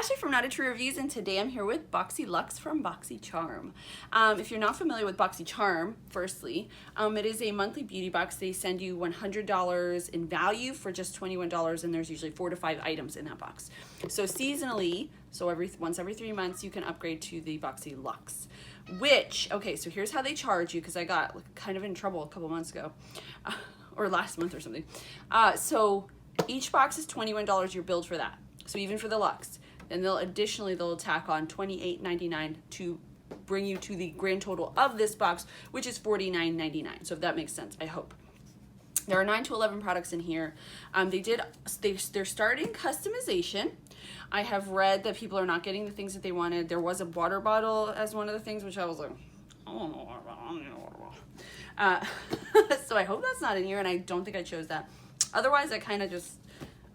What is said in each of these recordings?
Asheli from Not True Reviews, and today I'm here with Boxyluxe from Boxycharm. If you're not familiar with Boxycharm, firstly, it is a monthly beauty box. They send you $100 in value for just $21, and there's usually 4 to 5 items in that box. So seasonally, so once every 3 months, you can upgrade to the Boxyluxe. Which, okay, so here's how they charge you, because I got kind of in trouble a couple months ago, or last month or something. So each box is $21. You're billed for that. So even for the Luxe. Then they'll tack on $28.99 to bring you to the grand total of this box, which is $49.99. So if that makes sense, I hope. There are 9 to 11 products in here. They're starting customization. I have read that people are not getting the things that they wanted. There was a water bottle as one of the things, which I was like, I don't know water bottle. I don't need a water bottle. So I hope that's not in here, and I don't think I chose that. Otherwise,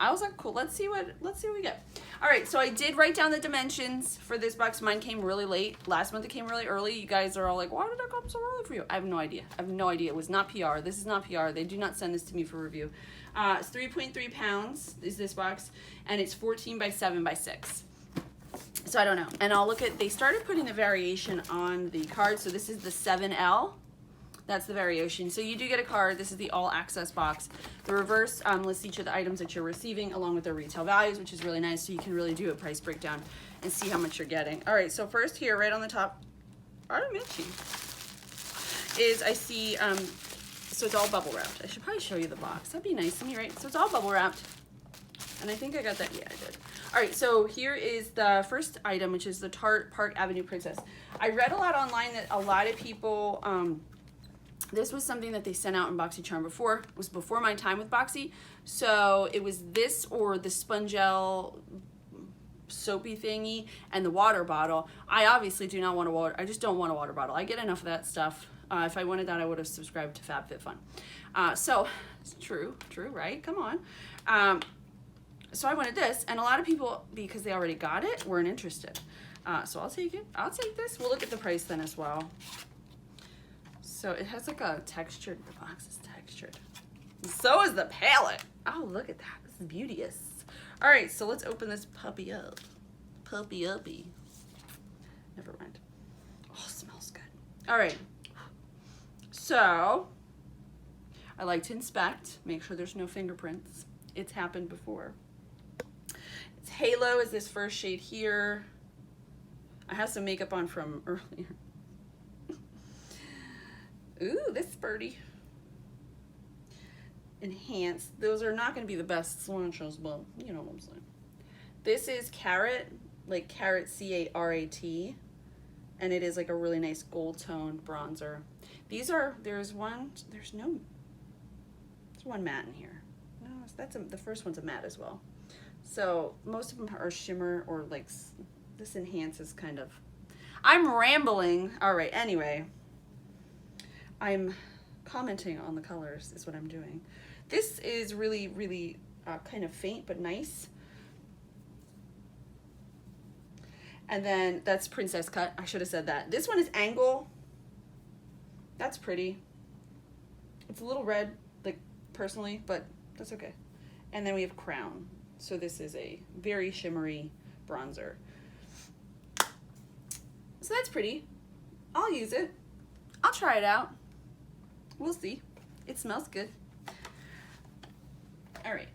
I was like, cool, let's see what we get. All right, so I did write down the dimensions for this box. Mine came really late. Last month it came really early. You guys are all like, why did it come so early for you? I have no idea. I have no idea. It was not PR. This is not PR. They do not send this to me for review. It's 3.3 pounds is this box, and it's 14 by 7 by 6. So I don't know. And I'll look at, they started putting the variation on the card. So this is the 7L. That's the variation. So you do get a card. This is the all access box. The reverse lists each of the items that you're receiving along with their retail values, which is really nice. So you can really do a price breakdown and see how much you're getting. All right, so first here, right on the top, Artemici, is I see, so it's all bubble wrapped. I should probably show you the box. That'd be nice of me, right? So it's all bubble wrapped. And I think I got that, yeah, I did. All right, so here is the first item, which is the Tarte Park Avenue Princess. I read a lot online that a lot of people, this was something that they sent out in Boxycharm before. It was before my time with Boxy. So it was this or the Spongel soapy thingy and the water bottle. I obviously do not want a water. I just don't want a water bottle. I get enough of that stuff. If I wanted that, I would have subscribed to Fab Fit Fun. So it's true, right? Come on. So I wanted this, and a lot of people, because they already got it, weren't interested. So I'll take it. I'll take this. We'll look at the price then as well. So it has like a textured, the box is textured. So is the palette. Oh, look at that. This is beauteous. All right, so let's open this puppy up. Puppy uppy. Never mind. Oh, smells good. All right. So I like to inspect, make sure there's no fingerprints. It's happened before. It's Halo is this first shade here. I have some makeup on from earlier. Ooh, this birdie. Enhanced. Those are not going to be the best swatches, but you know what I'm saying. This is Carrot, like Carrot, C-A-R-A-T. And it is like a really nice gold tone bronzer. These are, there's one matte in here. No, the first one's a matte as well. So most of them are shimmer or like, this enhances kind of. I'm rambling. All right, anyway. I'm commenting on the colors is what I'm doing. This is really, really kind of faint but nice. And then that's Princess Cut. I should have said that. This one is Angle. That's pretty. It's a little red, like personally, but that's okay. And then we have Crown. So this is a very shimmery bronzer. So that's pretty. I'll use it. I'll try it out. We'll see. It smells good. All right.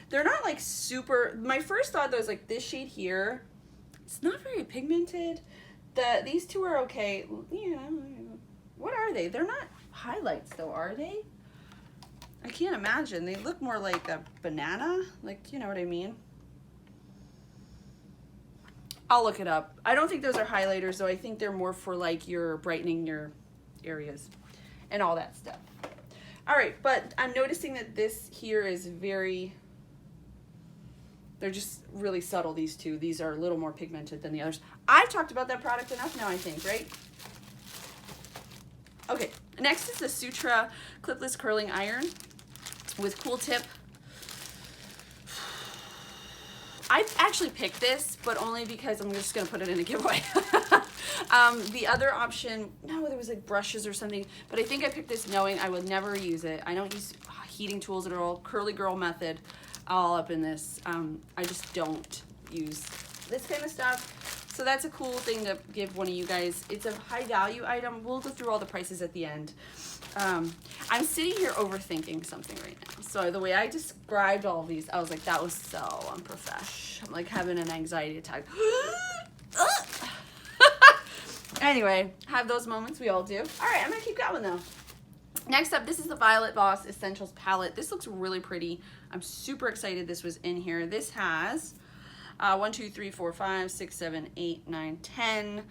They're not like super, my first thought though is like this shade here, it's not very pigmented. These two are okay. Yeah. What are they? They're not highlights though, are they? I can't imagine. They look more like a banana. Like, you know what I mean? I'll look it up. I don't think those are highlighters though. I think they're more for like your brightening your areas and all that stuff. All right, but I'm noticing that this here is very, they're just really subtle, these two. These are a little more pigmented than the others. I've talked about that product enough now, I think, right? Okay, next is the Sutra Clipless Curling Iron with Cool Tip. I actually picked this, but only because I'm just gonna put it in a giveaway. The other option, no, there was like brushes or something, but I think I picked this knowing I would never use it. I don't use heating tools at all. Curly girl method all up in this. I just don't use this kind of stuff. So that's a cool thing to give one of you guys. It's a high value item. We'll go through all the prices at the end. I'm sitting here overthinking something right now. So the way I described all of these, I was like, that was so unprofesh. I'm like having an anxiety attack. Anyway, have those moments, we all do. All right, I'm gonna keep going though. Next up, this is the Violet Voss Essentials palette. This looks really pretty. I'm super excited this was in here. This has 1, 2, 3, 4, 5, 6, 7, 8, 9, 10.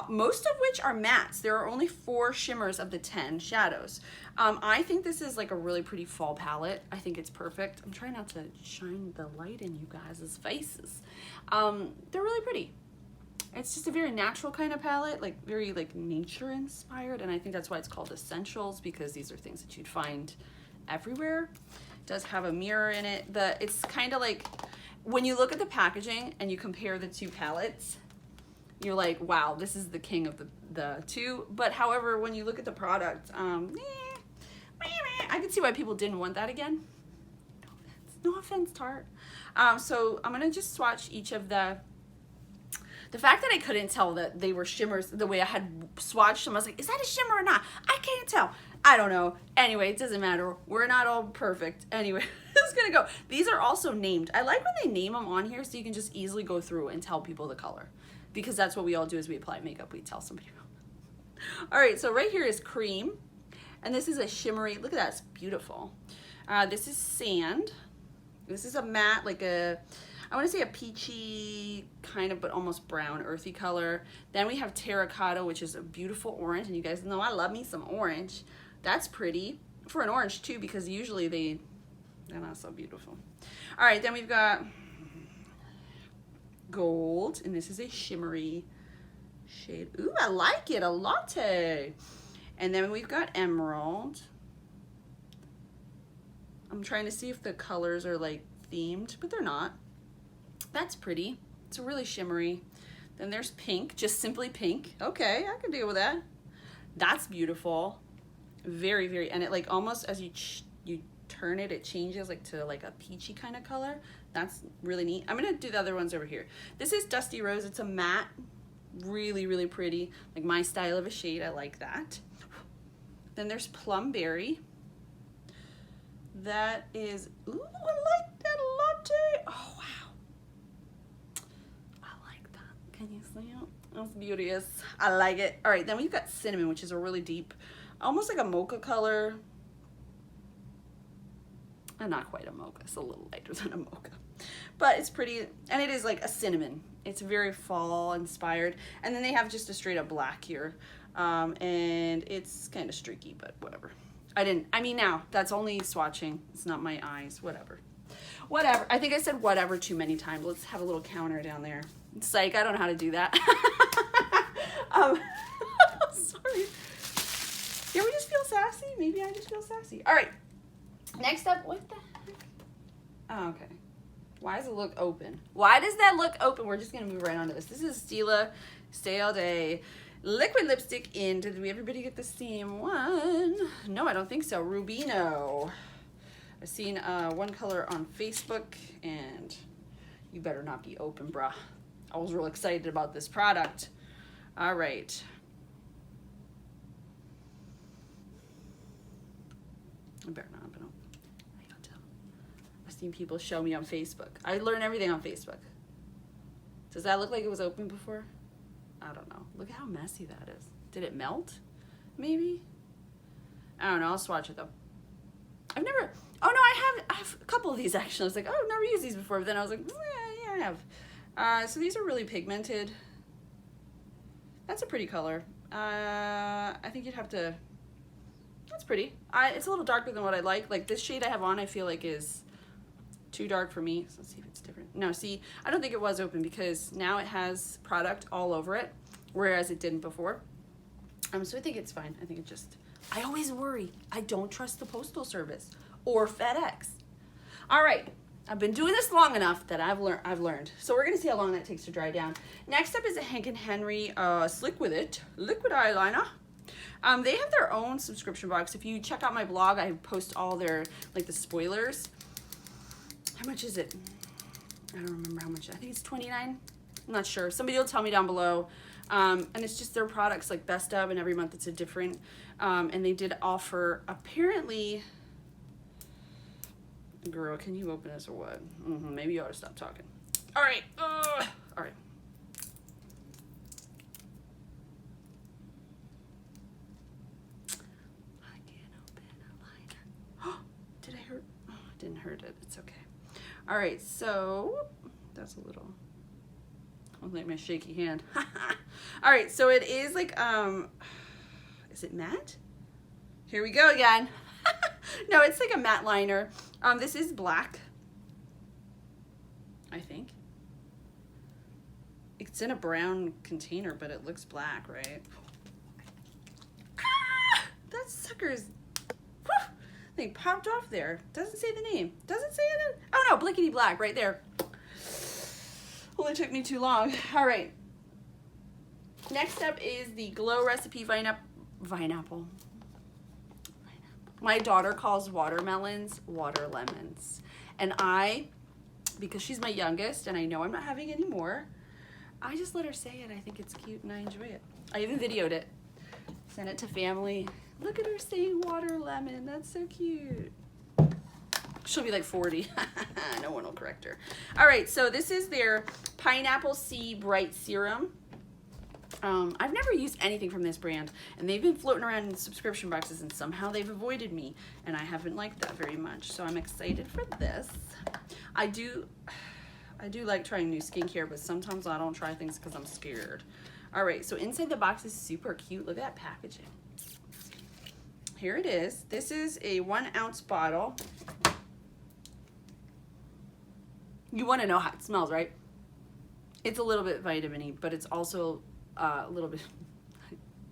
Most of which are mattes. There are only 4 shimmers of the 10 shadows. I think this is like a really pretty fall palette. I think it's perfect. I'm trying not to shine the light in you guys' faces. They're really pretty. It's just a very natural kind of palette, like very like nature inspired, and I think that's why it's called Essentials, because these are things that you'd find everywhere. It does have a mirror in it. It's kind of like when you look at the packaging and you compare the 2 palettes, you're like, wow, this is the king of the 2. But however, when you look at the product, I can see why people didn't want that again. No offense, Tarte. So I'm gonna just swatch each of the fact that I couldn't tell that they were shimmers the way I had swatched them, I was like, is that a shimmer or not? I can't tell. I don't know. Anyway, it doesn't matter. We're not all perfect. Anyway, it's gonna go. These are also named. I like when they name them on here so you can just easily go through and tell people the color, because that's what we all do as we apply makeup. We tell somebody. All right, so right here is Cream, and this is a shimmery, look at that, it's beautiful. This is Sand. This is a matte, like I want to say a peachy kind of, but almost brown, earthy color. Then we have Terracotta, which is a beautiful orange, and you guys know I love me some orange. That's pretty for an orange too, because usually they're not so beautiful. All right, then we've got Gold, and this is a shimmery shade. Ooh, I like it, a latte. And then we've got Emerald. I'm trying to see if the colors are like themed, but they're not. That's pretty. It's really shimmery. Then there's Pink, just simply pink. Okay, I can deal with that. That's beautiful. Very, very, and it like almost as you turn it, it changes like to like a peachy kind of color. That's really neat. I'm gonna do the other ones over here. This is Dusty Rose. It's a matte, really, really pretty. Like my style of a shade, I like that. Then there's Plum Berry. That is, ooh, I like that latte. Oh, wow. Can you see it? That's beauteous. I like it. All right, then we've got Cinnamon, which is a really deep, almost like a mocha color. And not quite a mocha. It's a little lighter than a mocha. But it's pretty, and it is like a cinnamon. It's very fall inspired. And then they have just a straight up black here. And it's kind of streaky, but whatever. I mean now, that's only swatching. It's not my eyes, whatever. Whatever. I think I said whatever too many times. Let's have a little counter down there. Psych, I don't know how to do that. Sorry. Yeah, we just feel sassy. Maybe I just feel sassy. All right. Next up, what the heck? Oh, okay. Why does it look open? Why does that look open? We're just going to move right on to this. This is Stila Stay All Day liquid lipstick in. Did we everybody get the same one? No, I don't think so. Rubino. I've seen one color on Facebook, and you better not be open, bruh. I was real excited about this product. All right. I better not open. I don't tell. I've seen people show me on Facebook. I learn everything on Facebook. Does that look like it was open before? I don't know. Look at how messy that is. Did it melt? Maybe? I don't know. I'll swatch it though. I've never, oh no, I have a couple of these actually. I was like, oh, I've never used these before. But then I was like, yeah, I have. So these are really pigmented. That's a pretty color. I think you'd have to, that's pretty. It's a little darker than what I like. Like this shade I have on, I feel like is too dark for me. So let's see if it's different. No, see, I don't think it was open because now it has product all over it, whereas it didn't before. So I think it's fine. I think it just, I always worry. I don't trust the Postal Service or FedEx. All right. I've been doing this long enough that I've learned. So we're gonna see how long that takes to dry down. Next up is a Hank & Henry Slick With It liquid eyeliner. They have their own subscription box. If you check out my blog, I post all their, like the spoilers. How much is it? I don't remember how much. I think it's $29. I'm not sure. Somebody will tell me down below. And it's just their products, like best of, and every month it's a different. And they did offer, apparently, girl, can you open this or what? Maybe you ought to stop talking. All right. All right. I can't open a liner. Did I hurt? Oh, I didn't hurt it. It's okay. All right. So that's a little. Like my shaky hand. All right, so it is like is it matte? Here we go again. No, it's like a matte liner. This is black, I think. It's in a brown container, but it looks black, right? That sucker's thing popped off there. Doesn't say the name. Doesn't say it. Oh no, blickety black right there. Only took me too long. All right. Next up is the Glow Recipe Pineapple. My daughter calls watermelons water lemons. And because she's my youngest and I know I'm not having any more, I just let her say it. I think it's cute and I enjoy it. I even videoed it. Sent it to family. Look at her saying water lemon. That's so cute. She'll be like 40. No one will correct her. All right, so this is their Pineapple C Bright Serum. I've never used anything from this brand, and they've been floating around in subscription boxes, and somehow they've avoided me, and I haven't liked that very much. So I'm excited for this. I do like trying new skincare, but sometimes I don't try things because I'm scared. All right, so inside the box is super cute. Look at that packaging. Here it is. This is a 1 ounce bottle. You want to know how it smells, right? It's a little bit vitamin-y, but it's also a little bit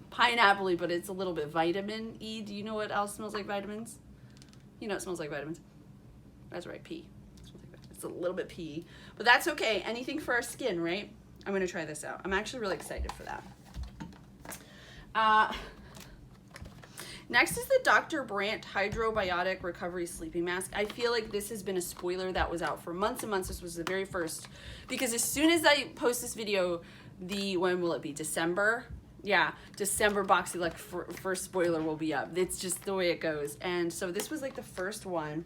pineapple-y, but it's a little bit vitamin-y. Do you know what else smells like vitamins? You know it smells like vitamins. That's right, pea. It's a little bit pea, but that's okay. Anything for our skin, right? I'm going to try this out. I'm actually really excited for that. Next is the Dr. Brandt Hydrobiotic Recovery Sleeping Mask. I feel like this has been a spoiler that was out for months and months. This was the very first, because as soon as I post this video, when will it be? December? Yeah, December Boxyluxe first spoiler will be up. It's just the way it goes. And so this was like the first one.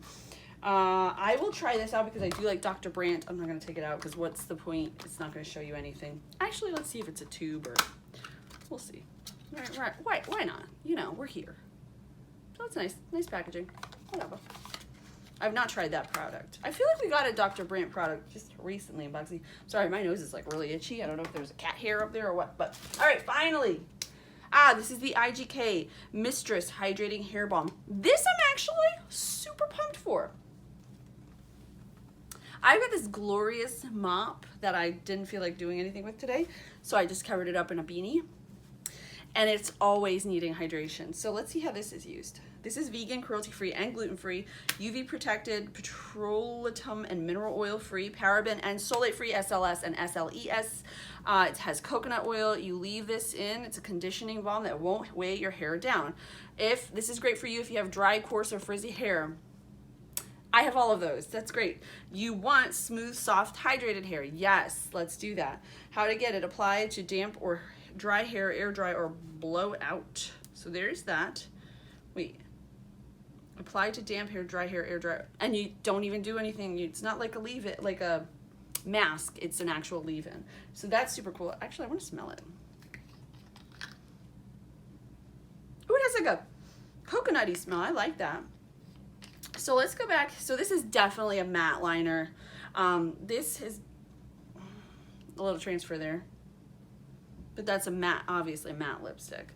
I will try this out because I do like Dr. Brandt. I'm not going to take it out because what's the point? It's not going to show you anything. Actually, let's see if it's a tube or we'll see. Right. Why not? You know, we're here. So it's nice. Nice packaging. Whatever. I've not tried that product. I feel like we got a Dr. Brandt product just recently in Boxy. Sorry, my nose is like really itchy. I don't know if there's a cat hair up there or what, but all right, finally. This is the IGK Mistress Hydrating Hair Balm. This I'm actually super pumped for. I've got this glorious mop that I didn't feel like doing anything with today, so I just covered it up in a beanie. And it's always needing hydration. So let's see how this is used. This is vegan, cruelty-free, and gluten-free, UV-protected, petroleum and mineral oil-free, paraben and solate-free SLS and SLES. It has coconut oil. You leave this in. It's a conditioning balm that won't weigh your hair down. This is great for you if you have dry, coarse, or frizzy hair. I have all of those. That's great. You want smooth, soft, hydrated hair. Yes, let's do that. How to get it. Apply it to damp or dry hair, air dry, or blow out. So there's that. Wait. Apply to damp hair, dry hair, air dry. And you don't even do anything. It's not like like a mask. It's an actual leave-in. So that's super cool. Actually, I want to smell it. Ooh, it has like a coconutty smell. I like that. So let's go back. So this is definitely a matte liner. This is a little transfer there. But that's a matte, obviously matte lipstick.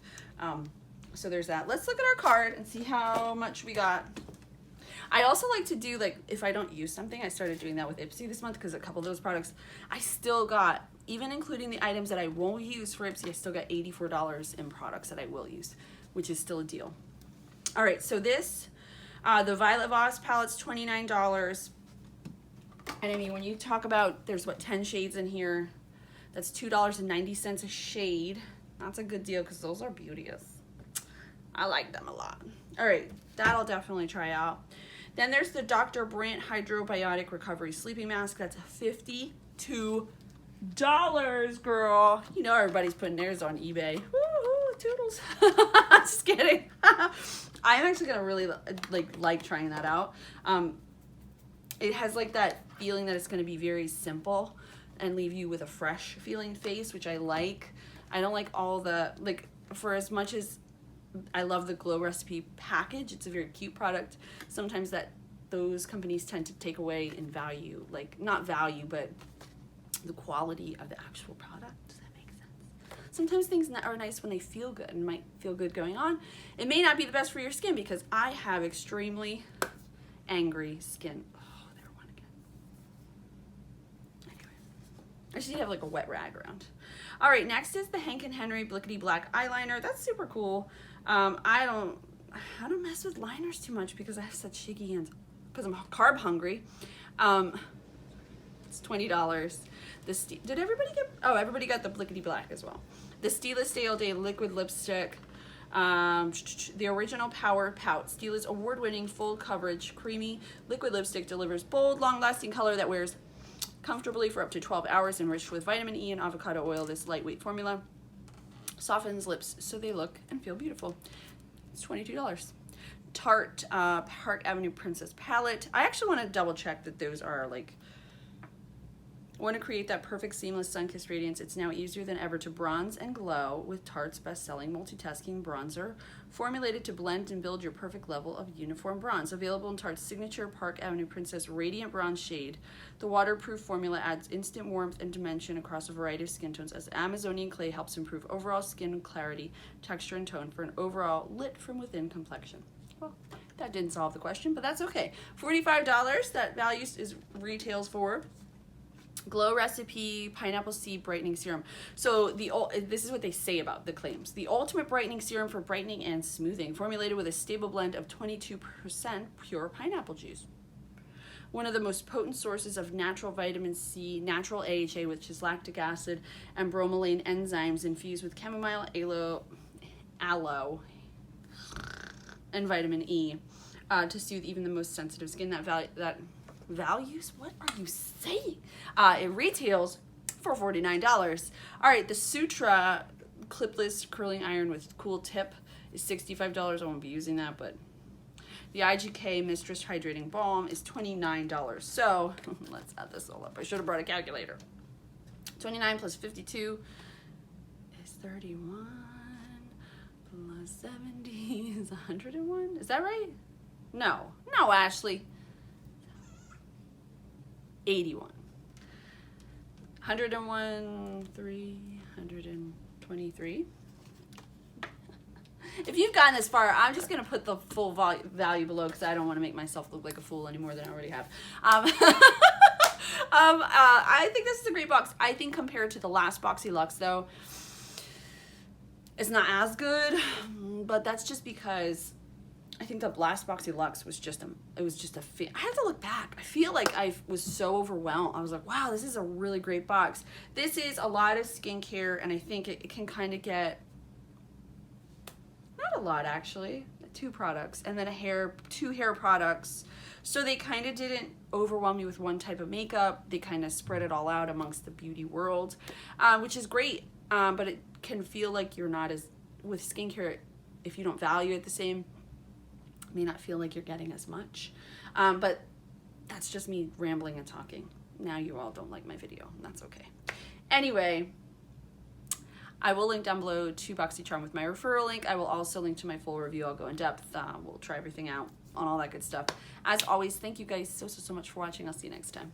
So there's that. Let's look at our card and see how much we got. I also like to do, like, if I don't use something, I started doing that with Ipsy this month because a couple of those products, I still got, even including the items that I won't use for Ipsy, I still got $84 in products that I will use, which is still a deal. All right, so this, the Violet Voss palette's $29. And I mean, when you talk about, there's what, 10 shades in here, that's $2.90 a shade. That's a good deal because those are beauteous. I like them a lot. All right, that'll definitely try out. Then there's the Dr. Brandt Hydrobiotic Recovery Sleeping Mask. That's $52. girl. You know everybody's putting theirs on eBay. Woo-hoo, toodles. Just kidding. I'm actually gonna really like trying that out. It has like that feeling that it's gonna be very simple and leave you with a fresh feeling face, which I like. I don't like all the, like, for as much as I love the Glow Recipe package, it's a very cute product, sometimes those companies tend to take away in value, like not value, but the quality of the actual product. Does that make sense? Sometimes things are nice when they feel good and might feel good going on. It may not be the best for your skin because I have extremely angry skin. Oh, there one again. Anyway, I just need to have like a wet rag around. All right, next is the Hank and Henry Blickety Black eyeliner. That's super cool. I don't mess with liners too much because I have such shaky hands because I'm carb hungry. It's $20. Did everybody get, oh, everybody got the Blickety Black as well. The Stila Stay All Day Liquid Lipstick. The original Power Pout. Stila's award-winning full coverage creamy liquid lipstick delivers bold, long-lasting color that wears comfortably for up to 12 hours, enriched with vitamin E and avocado oil. This lightweight formula softens lips so they look and feel beautiful. It's $22. Tarte Park Avenue Princess Palette. I actually want to double check that those are like, want to create that perfect seamless sun-kissed radiance. It's now easier than ever to bronze and glow with Tarte's best-selling multitasking bronzer, formulated to blend and build your perfect level of uniform bronze. Available in Tarte's signature Park Avenue Princess Radiant Bronze shade, the waterproof formula adds instant warmth and dimension across a variety of skin tones as Amazonian clay helps improve overall skin clarity, texture, and tone for an overall lit from within complexion. Well, that didn't solve the question, but that's okay. $45, that value retails for Glow Recipe Pineapple Seed Brightening Serum. So this is what they say about the claims. The ultimate brightening serum for brightening and smoothing, formulated with a stable blend of 22% pure pineapple juice. One of the most potent sources of natural vitamin C, natural AHA, which is lactic acid, and bromelain enzymes infused with chamomile, aloe, and vitamin E to soothe even the most sensitive skin. Values? What are you saying? It retails for $49. All right, the Sutra clipless curling iron with cool tip is $65. I won't be using that, but the IGK Mistress Hydrating Balm is $29. So let's add this all up. I should have brought a calculator. 29 plus 52 is 31 plus 70 is 101. Is that right? No, Ashley. 81. 101, 323. If you've gotten this far, I'm just going to put the full value below because I don't want to make myself look like a fool any more than I already have. I think this is a great box. I think compared to the last Boxyluxe, though, it's not as good, but that's just because I think the last Boxyluxe was just I have to look back. I feel like I was so overwhelmed. I was like, wow, this is a really great box. This is a lot of skincare, and I think it can kind of get, not a lot actually, 2 products, and then two hair products. So they kind of didn't overwhelm me with one type of makeup. They kind of spread it all out amongst the beauty world, which is great. But it can feel like you're not as, with skincare, if you don't value it the same, may not feel like you're getting as much. But that's just me rambling and talking. Now you all don't like my video, and that's okay. Anyway, I will link down below to Boxycharm with my referral link. I will also link to my full review. I'll go in depth. We'll try everything out on all that good stuff. As always, thank you guys so much for watching. I'll see you next time.